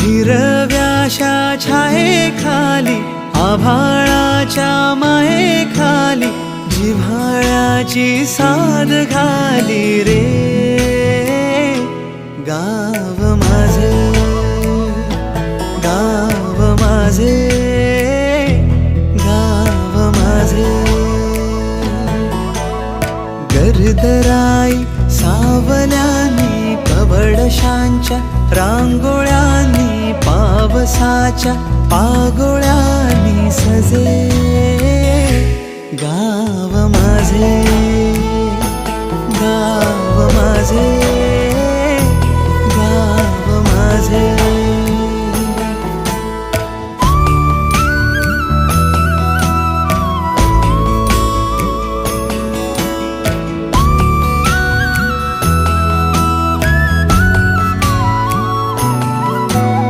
हिरव्याशा छायेखाली आभाळाच्या मायेखाली जिव्हाळ्याची साद घाली रे गाव माझे, गाव माझे, गाव माझे. गर्दराई सावल्यानी कवडशांच्या रांगोळ्यांनी पावसाच्या पागोळ्यांनी सजे गाव माझे, गाव माझे, गाव माझे.